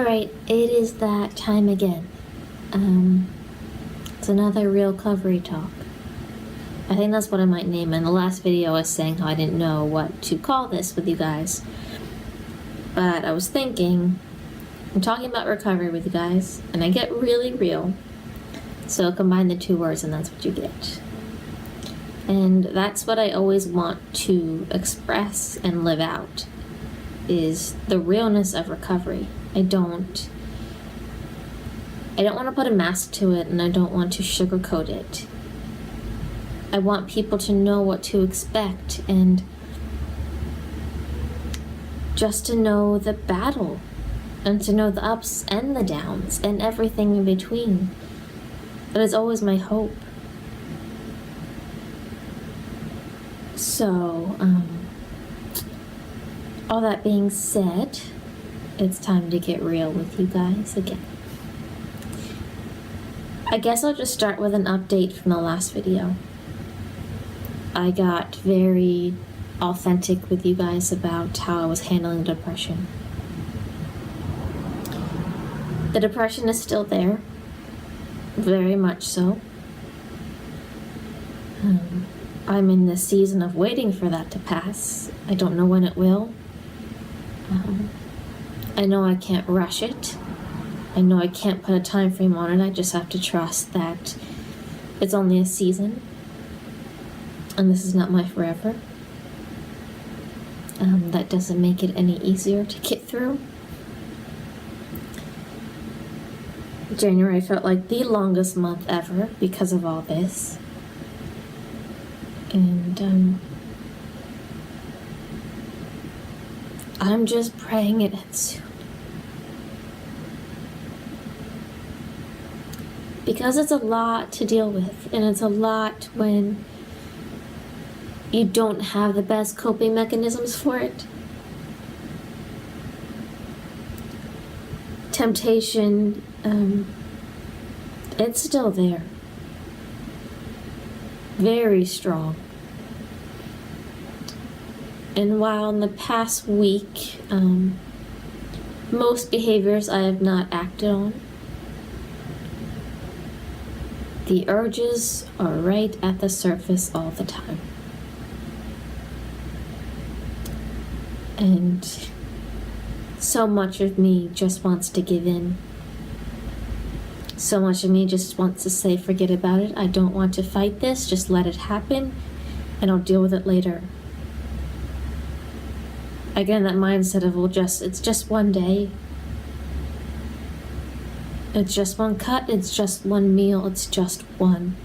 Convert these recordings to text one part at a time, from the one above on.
Alright, it is that time again. It's another real recovery talk. I think that's what I might name it. In the last video I was saying how I didn't know what to call this with you guys. But I was thinking, I'm talking about recovery with you guys, and I get really real. So combine the two words and that's what you get. And that's what I always want to express and live out, is the realness of recovery. I don't want to put a mask to it, and I don't want to sugarcoat it. I want people to know what to expect, and just to know the battle, and to know the ups and the downs, and everything in between. That is always my hope. So, all that being said, it's time to get real with you guys again. I guess I'll just start with an update from the last video. I got very authentic with you guys about how I was handling depression. The depression is still there, very much so. I'm in this season of waiting for that to pass. I don't know when it will. I know I can't rush it. I know I can't put a time frame on it. I just have to trust that it's only a season, and this is not my forever. That doesn't make it any easier to get through. January felt like the longest month ever because of all this. And I'm just praying it ends soon. Because it's a lot to deal with, and it's a lot when you don't have the best coping mechanisms for it. Temptation, it's still there. Very strong. And while in the past week, most behaviors I have not acted on, the urges are right at the surface all the time. And so much of me just wants to give in. So much of me just wants to say, forget about it. I don't want to fight this. Just let it happen, and I'll deal with it later. Again, that mindset of, it's just one day. It's just one cut, it's just one meal, it's just one.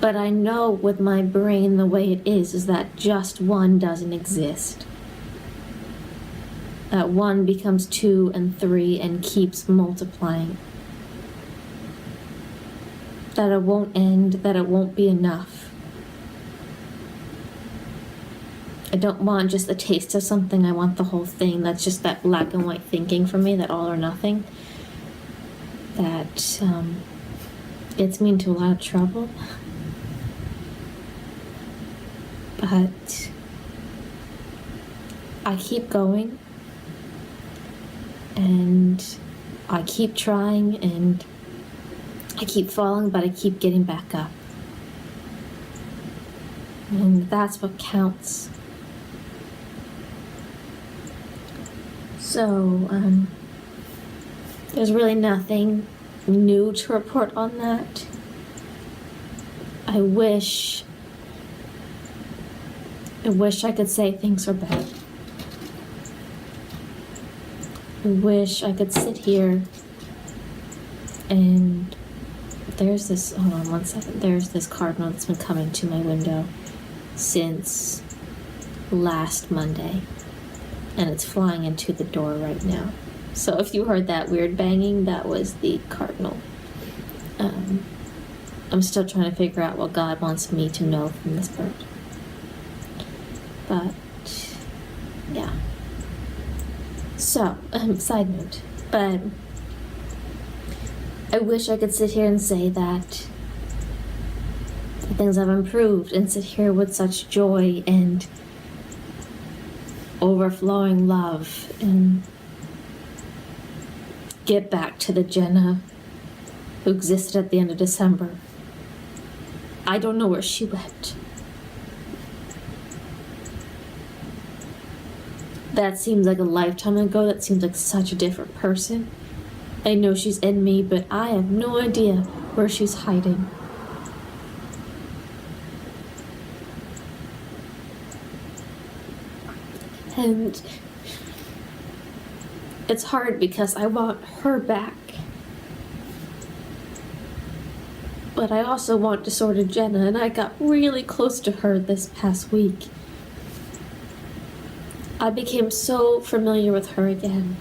But I know with my brain the way it is that just one doesn't exist. That one becomes 2 and 3 and keeps multiplying. That it won't end, that it won't be enough. I don't want just a taste of something, I want the whole thing. That's just that black and white thinking for me, that all or nothing. That gets me into a lot of trouble. But I keep going, and I keep trying, and I keep falling, but I keep getting back up. And that's what counts. So, there's really nothing new to report on that. I wish I could say things are better. I wish I could sit here and there's this, hold on one second, there's this cardinal that's been coming to my window since last Monday, and it's flying into the door right now. So if you heard that weird banging, that was the cardinal. I'm still trying to figure out what God wants me to know from this bird. But, yeah. So, side note, but I wish I could sit here and say that things have improved and sit here with such joy and overflowing love and get back to the Jenna who existed at the end of December. I don't know where she went. That seems like a lifetime ago. That seems like such a different person. I know she's in me, but I have no idea where she's hiding. And it's hard because I want her back. But I also want Disordered Jenna, and I got really close to her this past week. I became so familiar with her again.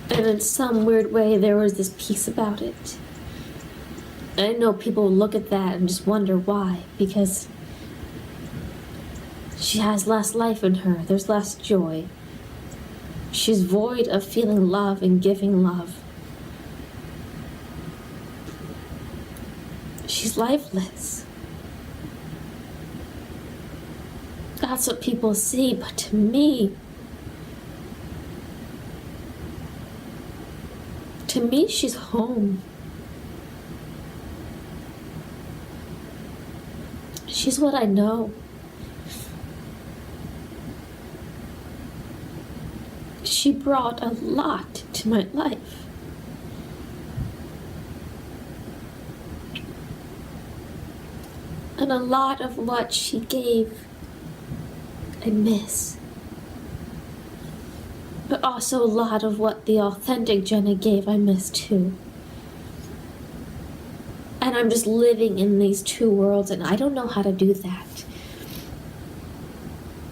And in some weird way, there was this peace about it. And I know people look at that and just wonder why, because she has less life in her. There's less joy. She's void of feeling love and giving love. She's lifeless. That's what people see, but to me, she's home. She's what I know. She brought a lot to my life. And a lot of what she gave, I miss. But also a lot of what the authentic Jenna gave, I miss too. And I'm just living in these two worlds, and I don't know how to do that.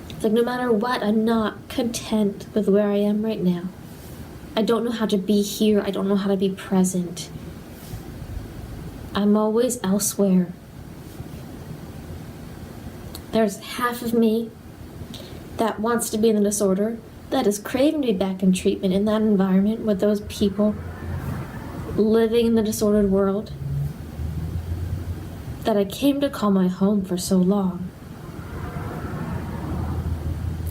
It's like no matter what, I'm not content with where I am right now. I don't know how to be here. I don't know how to be present. I'm always elsewhere. There's half of me that wants to be in the disorder, that is craving to be back in treatment in that environment with those people living in the disordered world that I came to call my home for so long.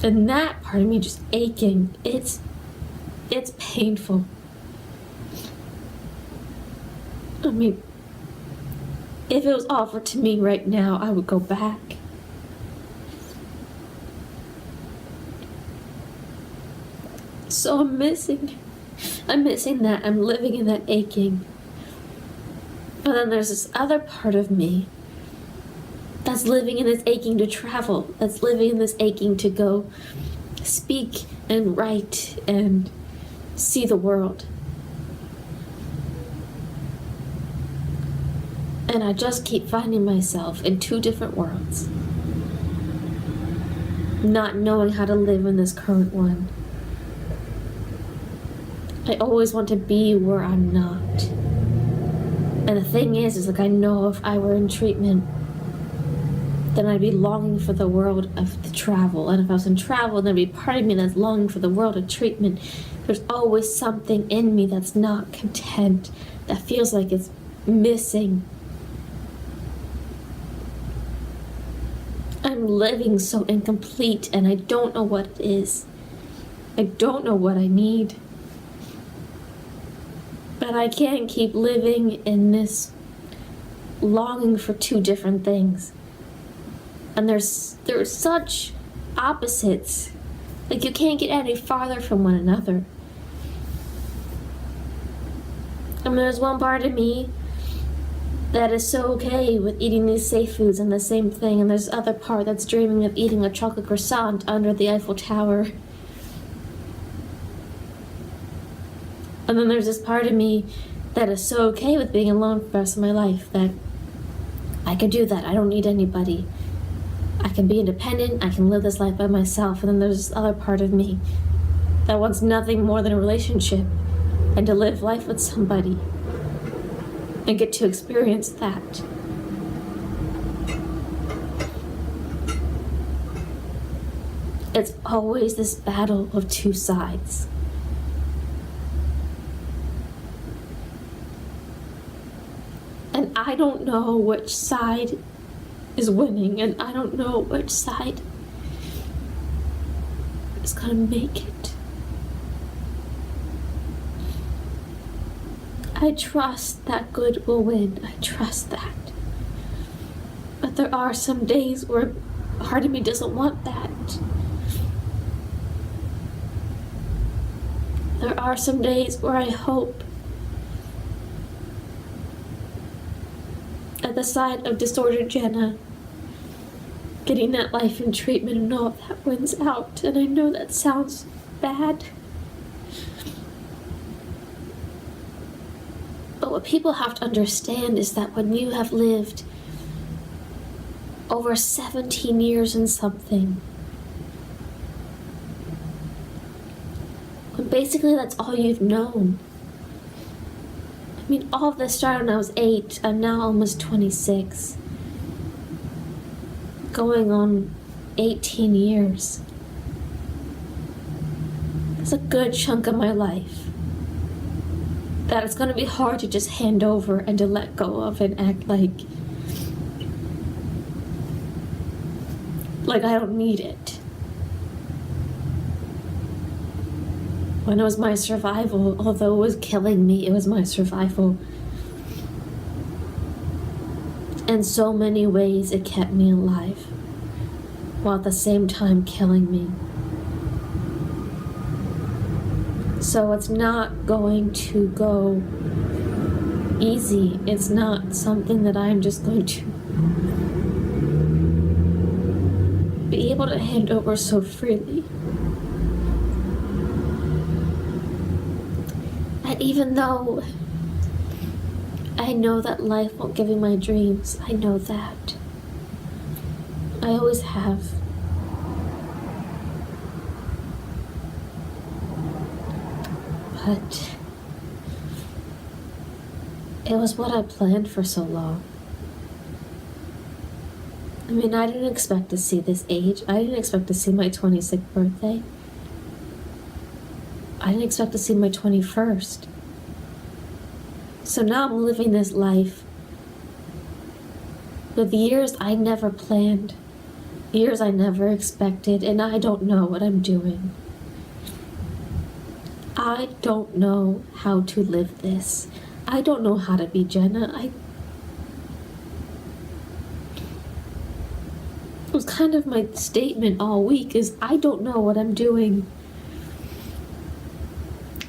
And that part of me just aching. It's painful. I mean, if it was offered to me right now, I would go back. So I'm missing that. I'm living in that aching. But then there's this other part of me that's living in this aching to travel, that's living in this aching to go speak and write and see the world. And I just keep finding myself in two different worlds, not knowing how to live in this current one. I always want to be where I'm not. And the thing is like I know if I were in treatment, then I'd be longing for the world of the travel. And if I was in travel, there'd be part of me that's longing for the world of treatment. There's always something in me that's not content, that feels like it's missing. I'm living so incomplete, and I don't know what it is. I don't know what I need. But I can't keep living in this longing for two different things. And there's such opposites. Like you can't get any farther from one another. I mean, there's one part of me that is so okay with eating these safe foods and the same thing, and there's the other part that's dreaming of eating a chocolate croissant under the Eiffel Tower. And then there's this part of me that is so okay with being alone for the rest of my life that I can do that. I don't need anybody. I can be independent. I can live this life by myself. And then there's this other part of me that wants nothing more than a relationship and to live life with somebody and get to experience that. It's always this battle of two sides. And I don't know which side is winning, and I don't know which side is gonna make it. I trust that good will win. I trust that. But there are some days where part of me doesn't want that. There are some days where I hope at the side of disordered Jenna getting that life in treatment and all of that wins out. And I know that sounds bad. But what people have to understand is that when you have lived over 17 years in something, when basically that's all you've known. I mean, all of this started when I was 8. I'm now almost 26. Going on 18 years. It's a good chunk of my life that it's going to be hard to just hand over and to let go of and act like I don't need it. When it was my survival, although it was killing me, it was my survival. In so many ways, it kept me alive, while at the same time killing me. So it's not going to go easy. It's not something that I'm just going to be able to hand over so freely. And even though I know that life won't give me my dreams, I know that. I always have. But it was what I planned for so long. I mean, I didn't expect to see this age. I didn't expect to see my 26th birthday. I didn't expect to see my 21st. So now I'm living this life with years I never planned, years I never expected, and I don't know what I'm doing. I don't know how to live this. I don't know how to be Jenna. It was kind of my statement all week is I don't know what I'm doing.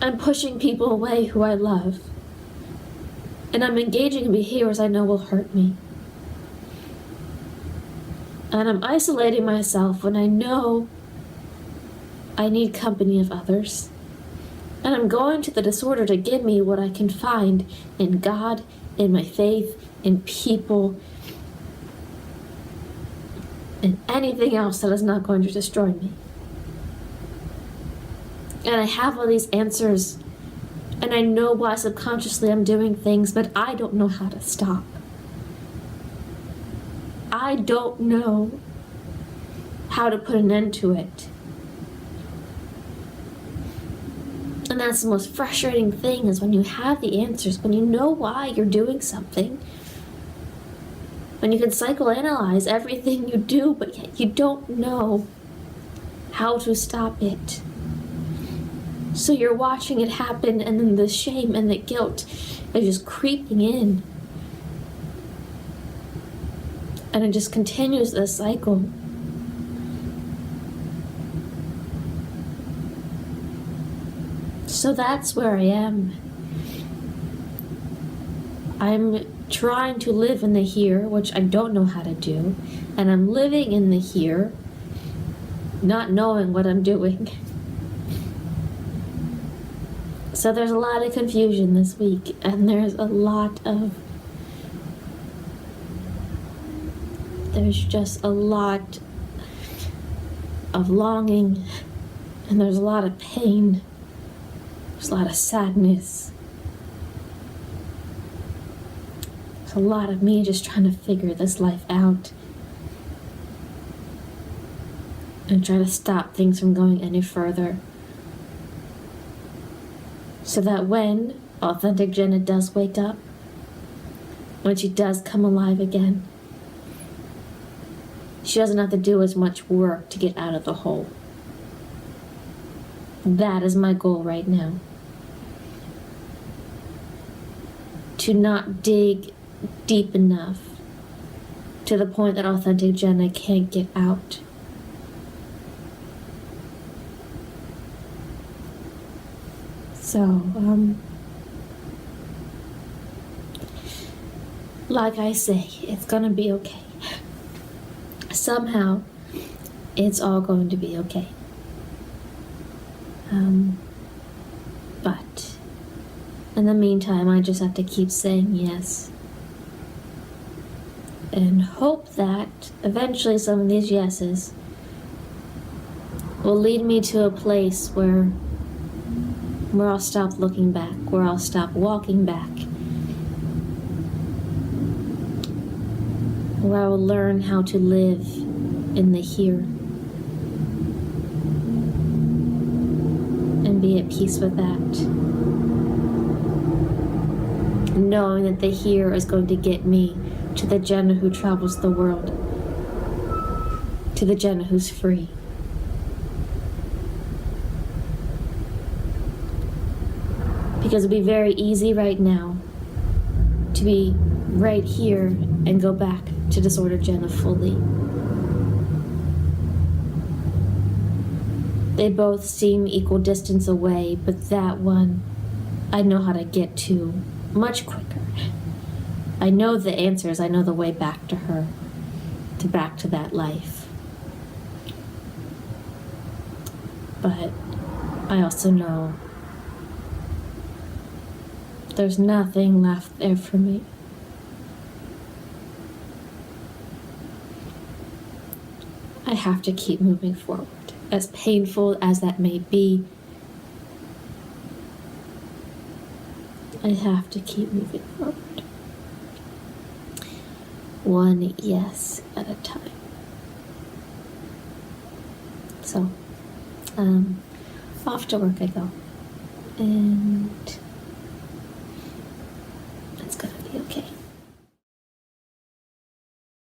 I'm pushing people away who I love. And I'm engaging in behaviors I know will hurt me. And I'm isolating myself when I know I need company of others. And I'm going to the disorder to give me what I can find in God, in my faith, in people, and anything else that is not going to destroy me. And I have all these answers, and I know why subconsciously I'm doing things, but I don't know how to stop. I don't know how to put an end to it. And that's the most frustrating thing is when you have the answers, when you know why you're doing something, when you can psychoanalyze everything you do, but yet you don't know how to stop it. So you're watching it happen, and then the shame and the guilt is just creeping in. And it just continues this cycle. So that's where I am. I'm trying to live in the here, which I don't know how to do. And I'm living in the here, not knowing what I'm doing. So there's a lot of confusion this week, and there's just a lot of longing, and there's a lot of pain. There's a lot of sadness. There's a lot of me just trying to figure this life out and try to stop things from going any further. So that when Authentic Jenna does wake up, when she does come alive again, she doesn't have to do as much work to get out of the hole. That is my goal right now. to not dig deep enough to the point that Authentic Jenna can't get out. So, like I say, it's gonna be okay. Somehow, it's all going to be okay. But in the meantime, I just have to keep saying yes. And hope that eventually some of these yeses will lead me to a place where I'll stop looking back, where I'll stop walking back, where I will learn how to live in the here and be at peace with that. Knowing that the here is going to get me to the Jenna who travels the world, to the Jenna who's free. Because it'd be very easy right now to be right here and go back to disordered Jenna fully. They both seem equal distance away, but that one I know how to get to much quicker. I know the answers, I know the way back to her, back to that life. But I also know there's nothing left there for me. I have to keep moving forward, as painful as that may be. I have to keep moving forward. One yes at a time. So, off to work I go. And